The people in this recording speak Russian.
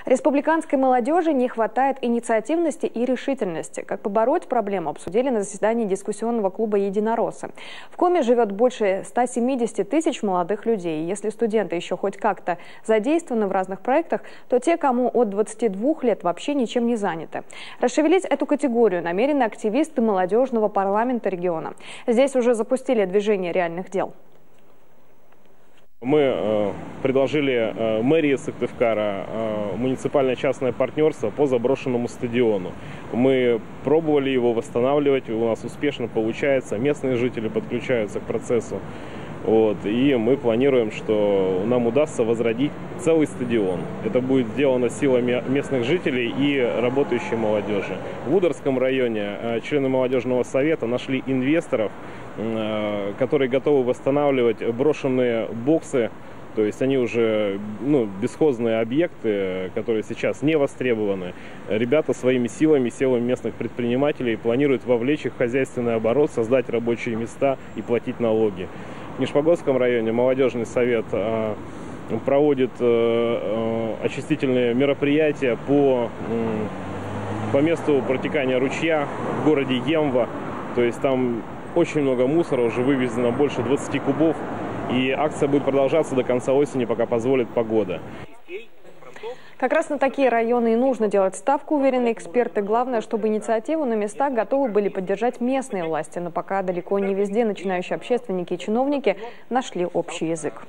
Республиканской молодежи не хватает инициативности и решительности. Как побороть проблему, обсудили на заседании дискуссионного клуба «Единороссы». В Коми живет больше 170 тысяч молодых людей. И если студенты еще хоть как-то задействованы в разных проектах, то те, кому от 22 лет, вообще ничем не заняты. Расшевелить эту категорию намерены активисты молодежного парламента региона. Здесь уже запустили движение реальных дел. Мы предложили мэрии Сыктывкара муниципальное частное партнерство по заброшенному стадиону. Мы пробовали его восстанавливать, у нас успешно получается, местные жители подключаются к процессу. И мы планируем, что нам удастся возродить целый стадион. Это будет сделано силами местных жителей и работающей молодежи. В Ударском районе члены молодежного совета нашли инвесторов, которые готовы восстанавливать брошенные боксы. То есть они уже бесхозные объекты, которые сейчас не востребованы. Ребята своими силами местных предпринимателей планируют вовлечь их в хозяйственный оборот, создать рабочие места и платить налоги. В Нижегородском районе молодежный совет проводит очистительные мероприятия по месту протекания ручья в городе Емва. То есть там очень много мусора, уже вывезено больше 20 кубов. И акция будет продолжаться до конца осени, пока позволит погода. Как раз на такие районы и нужно делать ставку, уверены эксперты. Главное, чтобы инициативу на местах готовы были поддержать местные власти. Но пока далеко не везде начинающие общественники и чиновники нашли общий язык.